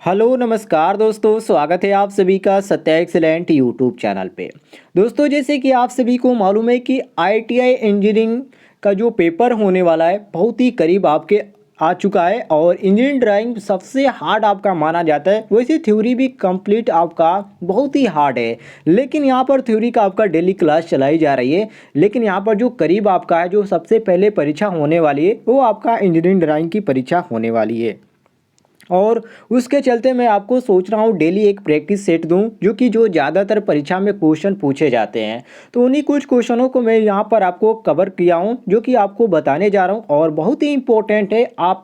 Hello नमस्कार दोस्तों, स्वागत है आप सभी का सत्या एक्सीलेंट यूट्यूब चैनल पे। दोस्तों, जैसे कि आप सभी को मालूम है कि आईटीआई इंजीनियरिंग का जो पेपर होने वाला है बहुत ही करीब आपके आ चुका है और इंजीनियरिंग ड्राइंग सबसे हार्ड आपका माना जाता है। वैसे थ्योरी भी कंप्लीट आपका बहुत ही हार्ड है, लेकिन यहाँ पर थ्योरी का आपका डेली क्लास चलाई जा रही है। लेकिन यहाँ पर जो करीब आपका है, जो सबसे पहले परीक्षा होने वाली है, वो आपका इंजीनियरिंग ड्राइंग की परीक्षा होने वाली है। और उसके चलते मैं आपको सोच रहा हूँ डेली एक प्रैक्टिस सेट दूँ, जो ज़्यादातर परीक्षा में क्वेश्चन पूछे जाते हैं। तो उन्हीं कुछ क्वेश्चनों को मैं यहाँ पर आपको कवर किया हूँ, जो कि आपको बताने जा रहा हूँ और बहुत ही इम्पोर्टेंट है। आप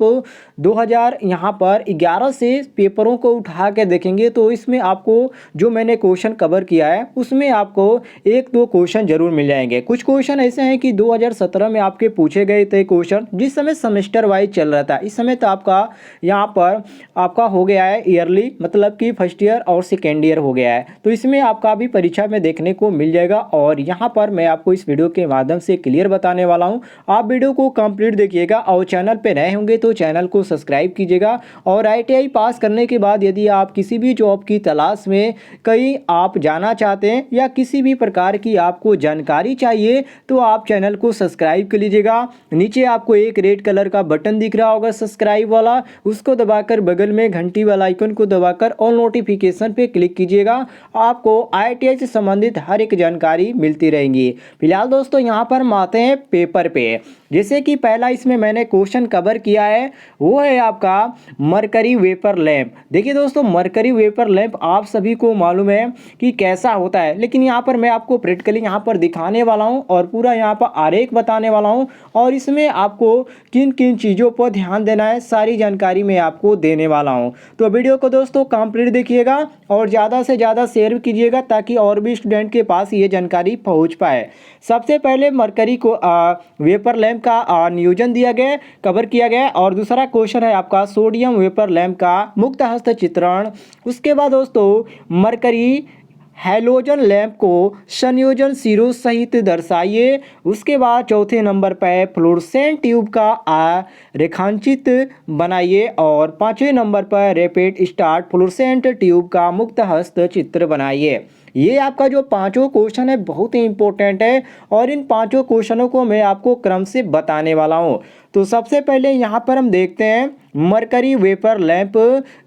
2000 यहाँ पर 11 से पेपरों को उठा के देखेंगे तो इसमें आपको जो मैंने क्वेश्चन कवर किया है उसमें आपको एक दो क्वेश्चन जरूर मिल जाएंगे। कुछ क्वेश्चन ऐसे हैं कि 2017 में आपके पूछे गए थे क्वेश्चन, जिस समय सेमेस्टर वाइज चल रहा था। इस समय तो आपका यहाँ पर आपका हो गया है ईयरली, मतलब कि फर्स्ट ईयर और सेकेंड ईयर हो गया है। तो इसमें आपका भी परीक्षा में देखने को मिल जाएगा और यहाँ पर मैं आपको इस वीडियो के माध्यम से क्लियर बताने वाला हूँ। आप वीडियो को कंप्लीट देखिएगा और चैनल पे नए होंगे तो चैनल को सब्सक्राइब कीजिएगा। और आईटीआई पास करने के बाद यदि आप किसी भी जॉब की तलाश में कहीं आप जाना चाहते हैं या किसी भी प्रकार की आपको जानकारी चाहिए तो आप चैनल को सब्सक्राइब कर लीजिएगा। नीचे आपको एक रेड कलर का बटन दिख रहा होगा सब्सक्राइब वाला, उसको दबाकर बगल में घंटी वाला आइकन को दबाकर ऑल नोटिफिकेशन पे क्लिक कीजिएगा। आपको आईटीआई से संबंधित हर एक जानकारी मिलती रहेंगी। फिलहाल दोस्तों यहाँ पर हम आते हैं पेपर पे। जैसे कि पहला इसमें मैंने क्वेश्चन कवर किया है, वो है आपका मरकरी वेपर लैंप। देखिए दोस्तों, मरकरी वेपर लैंप आप सभी को मालूम है कि कैसा होता है, लेकिन यहाँ पर मैं आपको प्रैक्टिकली यहाँ पर दिखाने वाला हूँ और पूरा यहाँ पर आरेख बताने वाला हूँ और इसमें आपको किन किन चीज़ों पर ध्यान देना है सारी जानकारी मैं आपको देने वाला हूँ। तो वीडियो को दोस्तों कंप्लीट देखिएगा और ज़्यादा से ज़्यादा शेयर कीजिएगा ताकि और भी स्टूडेंट के पास ये जानकारी पहुँच पाए। सबसे पहले मरकरी को वेपर लैंप का नियोजन दिया गया, कवर किया गया। और दूसरा क्वेश्चन है आपका सोडियम वेपर लैंप का मुक्त हस्त चित्रण। उसके बाद दोस्तों मरकरी हैलोजन लैंप को संयोजन सिरों सहित दर्शाइए। उसके बाद चौथे नंबर पर फ्लोरोसेंट ट्यूब का रेखांचित बनाइए और पांचवें नंबर पर रैपिड स्टार्ट फ्लोरोसेंट ट्यूब का मुक्त हस्त चित्र बनाइए। ये आपका जो पांचों क्वेश्चन है बहुत ही इंपॉर्टेंट है और इन पांचों क्वेश्चनों को मैं आपको क्रम से बताने वाला हूँ। तो सबसे पहले यहाँ पर हम देखते हैं मरकरी वेपर लैंप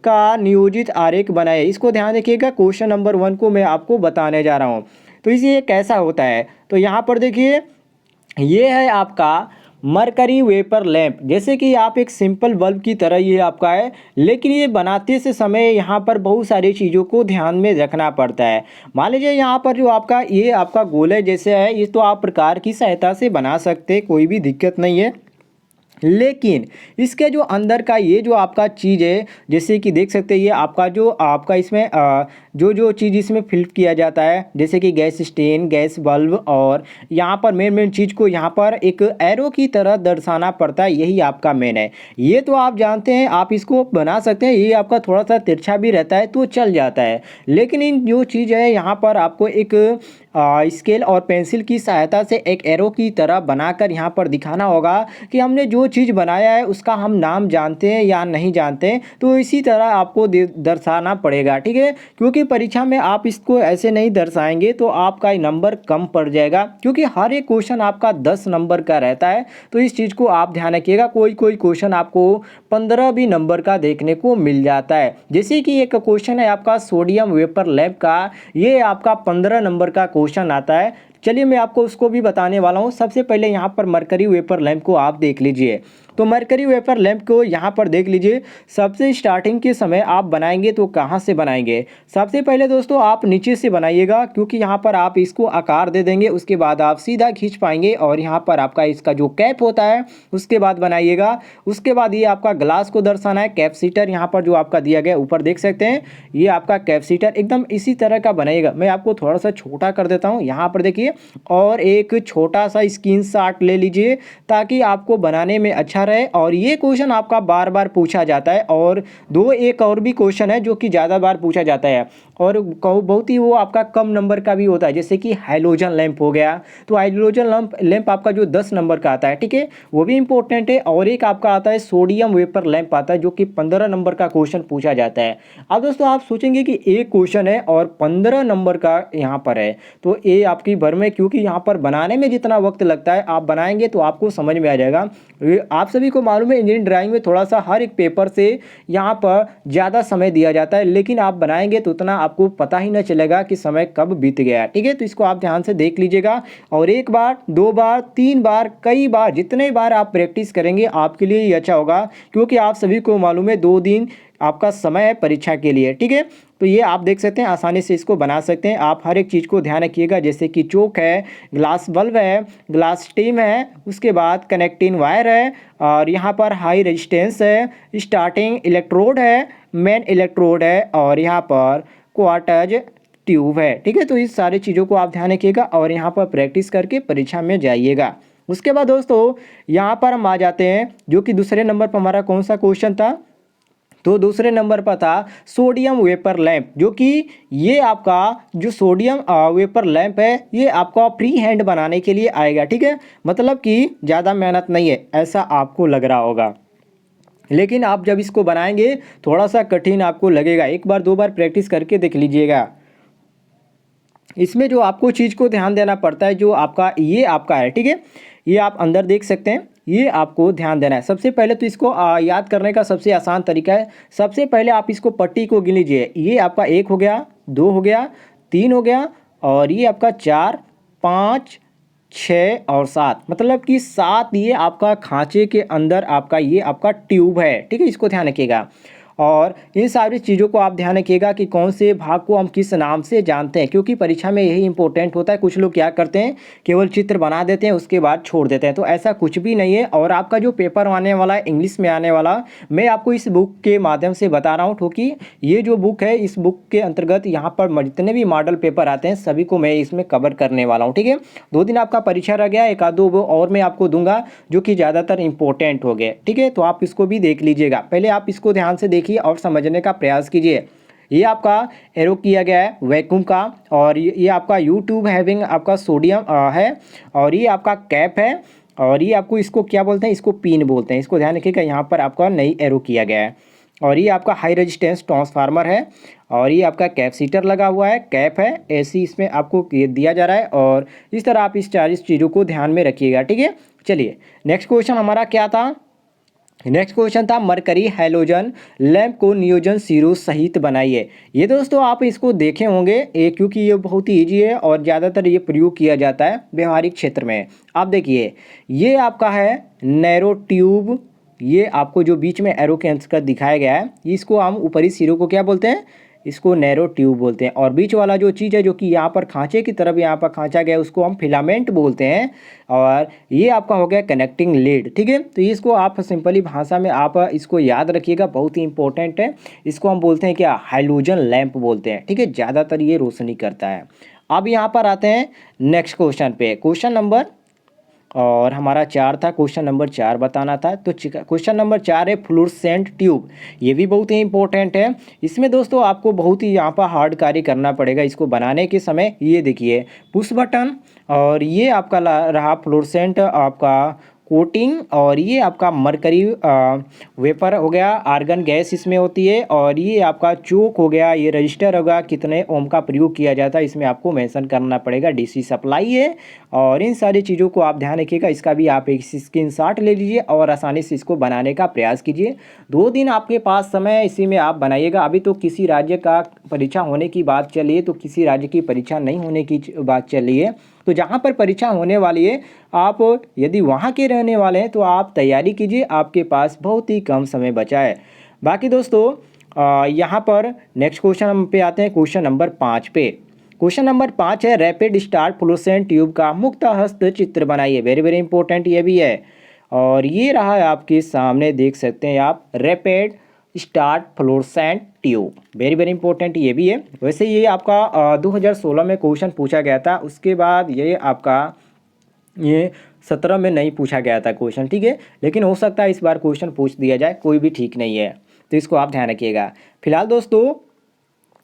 का नियोजित आरेख बनाए। इसको ध्यान रखिएगा, क्वेश्चन नंबर 1 को मैं आपको बताने जा रहा हूँ। तो इसे कैसा होता है, तो यहाँ पर देखिए ये है आपका मरकरी वेपर लैंप। जैसे कि आप एक सिंपल बल्ब की तरह ये आपका है, लेकिन ये बनाते से समय यहाँ पर बहुत सारी चीज़ों को ध्यान में रखना पड़ता है। मान लीजिए यहाँ पर जो आपका ये आपका गोले जैसे है, ये तो आप प्रकार की सहायता से बना सकते हैं, कोई भी दिक्कत नहीं है। लेकिन इसके जो अंदर का ये जो आपका चीज़ है, जैसे कि देख सकते हैं ये आपका जो आपका इसमें जो चीज़ इसमें फिल किया जाता है, जैसे कि गैस स्टेन, गैस बल्ब, और यहाँ पर मेन चीज़ को यहाँ पर एक एरो की तरह दर्शाना पड़ता है, यही आपका मेन है। ये तो आप जानते हैं, आप इसको बना सकते हैं। ये आपका थोड़ा सा तिरछा भी रहता है तो चल जाता है, लेकिन इन जो चीज़ है यहाँ पर आपको एक स्केल और पेंसिल की सहायता से एक एरो की तरह बनाकर यहाँ पर दिखाना होगा कि हमने जो चीज़ बनाया है उसका हम नाम जानते हैं या नहीं जानते हैं। तो इसी तरह आपको दर्शाना पड़ेगा, ठीक है। क्योंकि परीक्षा में आप इसको ऐसे नहीं दर्शाएंगे तो आपका नंबर कम पड़ जाएगा, क्योंकि हर एक क्वेश्चन आपका 10 नंबर का रहता है। तो इस चीज़ को आप ध्यान रखिएगा, कोई कोई क्वेश्चन आपको 15 भी नंबर का देखने को मिल जाता है। जैसे कि एक क्वेश्चन है आपका सोडियम वेपर लैंप का, ये आपका 15 नंबर का क्वेश्चन आता है। चलिए मैं आपको उसको भी बताने वाला हूँ। सबसे पहले यहाँ पर मरकरी वेपर लैंप को आप देख लीजिए। तो मरकरी वेपर लैंप को यहाँ पर देख लीजिए। सबसे स्टार्टिंग के समय आप बनाएंगे तो कहाँ से बनाएंगे, सबसे पहले दोस्तों आप नीचे से बनाइएगा, क्योंकि यहाँ पर आप इसको आकार दे देंगे, उसके बाद आप सीधा खींच पाएंगे और यहाँ पर आपका इसका जो कैप होता है उसके बाद बनाइएगा। उसके बाद ये आपका ग्लास को दर्शाना है, कैपेसिटर यहाँ पर जो आपका दिया गया ऊपर देख सकते हैं, ये आपका कैपेसिटर एकदम इसी तरह का बनेगा। मैं आपको थोड़ा सा छोटा कर देता हूँ, यहाँ पर देखिए, और एक छोटा सा स्क्रीनशॉट ले लीजिए ताकि आपको बनाने में अच्छा पेपर है और ये क्वेश्चन आपका बार बार पूछा जाता है। और एक और भी क्वेश्चन है जो कि ज़्यादा बार पूछा जाता है और बहुत ही वो आपका कम नंबर का भी होता है, जैसे कि हाइड्रोजन लैंप हो गया। तो हाइड्रोजन लैंप आपका जो 10 नंबर का आता है, ठीक है, वो भी इंपॉर्टेंट है। और एक आपका आता है सोडियम वेपर लैंप आता है जो कि 15 नंबर का क्वेश्चन पूछा जाता है। अब दोस्तों आप सोचेंगे कि एक क्वेश्चन है और 15 नंबर का यहाँ पर है, तो ये आपकी भर में, क्योंकि यहाँ पर बनाने में जितना वक्त लगता है आप बनाएंगे तो आपको समझ में आ जाएगा। आप सभी को मालूम है इंजीनियरिंग ड्राइंग में थोड़ा सा हर एक पेपर से यहाँ पर ज़्यादा समय दिया जाता है, लेकिन आप बनाएंगे तो उतना आपको पता ही नहीं चलेगा कि समय कब बीत गया, ठीक है। तो इसको आप ध्यान से देख लीजिएगा और एक बार, दो बार, तीन बार, कई बार, जितने बार आप प्रैक्टिस करेंगे आपके लिए ही अच्छा होगा, क्योंकि आप सभी को मालूम है 2 दिन आपका समय है परीक्षा के लिए, ठीक है। तो ये आप देख सकते हैं, आसानी से इसको बना सकते हैं। आप हर एक चीज़ को ध्यान रखिएगा, जैसे कि चोक है, ग्लास बल्ब है, ग्लास स्टीम है, उसके बाद कनेक्टिंग वायर है, और यहाँ पर हाई रेजिस्टेंस है, स्टार्टिंग इलेक्ट्रोड है, मेन इलेक्ट्रोड है, और यहाँ पर क्वार्टज ट्यूब है, ठीक है। तो इस सारी चीज़ों को आप ध्यान रखिएगा और यहाँ पर प्रैक्टिस करके परीक्षा में जाइएगा। उसके बाद दोस्तों यहाँ पर हम आ जाते हैं, जो कि दूसरे नंबर पर हमारा कौन सा क्वेश्चन था, तो दूसरे नंबर पर था सोडियम वेपर लैंप, जो कि ये आपका जो सोडियम वेपर लैंप है ये आपका फ्री हैंड बनाने के लिए आएगा, ठीक है। मतलब कि ज़्यादा मेहनत नहीं है ऐसा आपको लग रहा होगा, लेकिन आप जब इसको बनाएंगे थोड़ा सा कठिन आपको लगेगा। एक बार दो बार प्रैक्टिस करके देख लीजिएगा। इसमें जो आपको चीज़ को ध्यान देना पड़ता है, जो आपका ये आपका है, ठीक है, ये आप अंदर देख सकते हैं, ये आपको ध्यान देना है। सबसे पहले तो इसको याद करने का सबसे आसान तरीका है, सबसे पहले आप इसको पट्टी को गिन लीजिए। ये आपका 1 हो गया, 2 हो गया, 3 हो गया, और ये आपका 4, 5, 6 और 7, मतलब कि 7 ये आपका खांचे के अंदर आपका ये आपका ट्यूब है, ठीक है। इसको ध्यान रखिएगा और इन सारी चीज़ों को आप ध्यान रखिएगा कि कौन से भाग को हम किस नाम से जानते हैं, क्योंकि परीक्षा में यही इंपॉर्टेंट होता है। कुछ लोग क्या करते हैं, केवल चित्र बना देते हैं उसके बाद छोड़ देते हैं, तो ऐसा कुछ भी नहीं है। और आपका जो पेपर आने वाला है इंग्लिश में आने वाला, मैं आपको इस बुक के माध्यम से बता रहा हूँ, क्योंकि ये जो बुक है इस बुक के अंतर्गत यहाँ पर जितने भी मॉडल पेपर आते हैं सभी को मैं इसमें कवर करने वाला हूँ, ठीक है। 2 दिन आपका परीक्षा रह गया, एक आध दो और मैं आपको दूंगा जो कि ज़्यादातर इंपॉर्टेंट हो गए, ठीक है। तो आप इसको भी देख लीजिएगा, पहले आप इसको ध्यान से देखिए और समझने का प्रयास कीजिए। ये आपका एरो किया गया है वैक्यूम का, और ये आपका यूट्यूब हैविंग आपका सोडियम है, और ये आपका कैप है, और ये आपको इसको क्या बोलते हैं, इसको पिन बोलते हैं। इसको ध्यान रखिएगा, यहाँ पर आपका नई एरो किया गया है। और ये आपका हाई रेजिस्टेंस ट्रांसफार्मर है, और ये आपका कैपेसिटर लगा हुआ है, कैप है, एसी इसमें आपको दिया जा रहा है। और इस तरह आप इस 40 चीज़ों को ध्यान में रखिएगा, ठीक है। चलिए नेक्स्ट क्वेश्चन हमारा क्या था, नेक्स्ट क्वेश्चन था मरकरी हैलोजन लैंप को नियोजन सिरों सहित बनाइए। ये दोस्तों आप इसको देखे होंगे, क्योंकि ये बहुत ही ईजी है और ज़्यादातर ये प्रयोग किया जाता है व्यवहारिक क्षेत्र में। आप देखिए ये आपका है नैरो ट्यूब, ये आपको जो बीच में एरो के अंश का दिखाया गया है, इसको हम ऊपरी सिरों को क्या बोलते हैं, इसको नैरो ट्यूब बोलते हैं। और बीच वाला जो चीज़ है जो कि यहाँ पर खांचे की तरफ यहाँ पर खांचा गया उसको हम फिलामेंट बोलते हैं। और ये आपका हो गया कनेक्टिंग लीड, ठीक है। तो इसको आप सिंपली भाषा में आप इसको याद रखिएगा, बहुत ही इंपॉर्टेंट है। इसको हम बोलते हैं क्या, हाइड्रोजन लैंप बोलते हैं, ठीक है। ज़्यादातर ये रोशनी करता है। अब यहाँ पर आते हैं नेक्स्ट क्वेश्चन पे, क्वेश्चन नंबर, और हमारा 4 था, क्वेश्चन नंबर 4 बताना था। तो क्वेश्चन नंबर 4 है फ्लोरोसेंट ट्यूब, ये भी बहुत ही इंपॉर्टेंट है। इसमें दोस्तों आपको बहुत ही यहाँ पर हार्ड कार्य करना पड़ेगा इसको बनाने के समय। ये देखिए पुश बटन, और ये आपका रहा फ्लोरोसेंट आपका कोटिंग, और ये आपका मरकरी वेपर हो गया, आर्गन गैस इसमें होती है, और ये आपका चोक हो गया, ये रजिस्टर होगा, कितने ओम का प्रयोग किया जाता है इसमें आपको मेंशन करना पड़ेगा, डीसी सप्लाई है। और इन सारी चीज़ों को आप ध्यान रखिएगा, इसका भी आप एक स्क्रीनशॉट ले लीजिए और आसानी से इसको बनाने का प्रयास कीजिए। 2 दिन आपके पास समय, इसी में आप बनाइएगा। अभी तो किसी राज्य का परीक्षा होने की बात चल रही है, तो किसी राज्य की परीक्षा नहीं होने की बात चल रही है। तो जहाँ पर परीक्षा होने वाली है, आप यदि वहाँ के रहने वाले हैं तो आप तैयारी कीजिए, आपके पास बहुत ही कम समय बचा है। बाकी दोस्तों यहाँ पर नेक्स्ट क्वेश्चन हम पे आते हैं, क्वेश्चन नंबर 5 पे। क्वेश्चन नंबर 5 है रैपिड स्टार्ट फ्लोरोसेंट ट्यूब का मुक्त हस्त चित्र बनाइए। वेरी वेरी इंपॉर्टेंट ये भी है, और ये रहा है आपके सामने, देख सकते हैं आप, rapid start fluorescent tube, very very important ये भी है। वैसे ये आपका 2016 में क्वेश्चन पूछा गया था, उसके बाद ये आपका ये 2017 में नहीं पूछा गया था क्वेश्चन, ठीक है, लेकिन हो सकता है इस बार क्वेश्चन पूछ दिया जाए, कोई भी ठीक नहीं है, तो इसको आप ध्यान रखिएगा। फिलहाल दोस्तों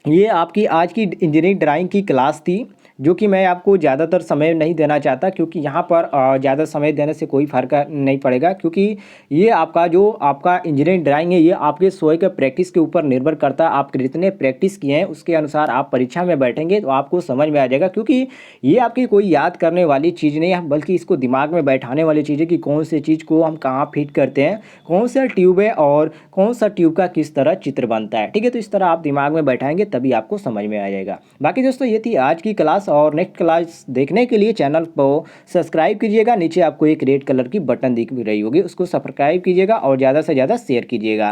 ये आपकी आज की इंजीनियरिंग ड्राइंग की क्लास थी, जो कि मैं आपको ज़्यादातर समय नहीं देना चाहता, क्योंकि यहाँ पर ज़्यादा समय देने से कोई फ़र्क नहीं पड़ेगा, क्योंकि ये आपका जो आपका इंजीनियरिंग ड्राइंग है ये आपके स्वयं के प्रैक्टिस के ऊपर निर्भर करता है। आप जितने प्रैक्टिस किए हैं उसके अनुसार आप परीक्षा में बैठेंगे तो आपको समझ में आ जाएगा, क्योंकि ये आपकी कोई याद करने वाली चीज़ नहीं है, बल्कि इसको दिमाग में बैठाने वाली चीज़ है कि कौन सी चीज़ को हम कहाँ फिट करते हैं, कौन सा ट्यूब है और कौन सा ट्यूब का किस तरह चित्र बनता है, ठीक है। तो इस तरह आप दिमाग में बैठाएंगे तभी आपको समझ में आ जाएगा। बाकी दोस्तों ये थी आज की क्लास, और नेक्स्ट क्लास देखने के लिए चैनल को सब्सक्राइब कीजिएगा। नीचे आपको एक रेड कलर की बटन दिख रही होगी, उसको सब्सक्राइब कीजिएगा और ज़्यादा से ज़्यादा शेयर कीजिएगा।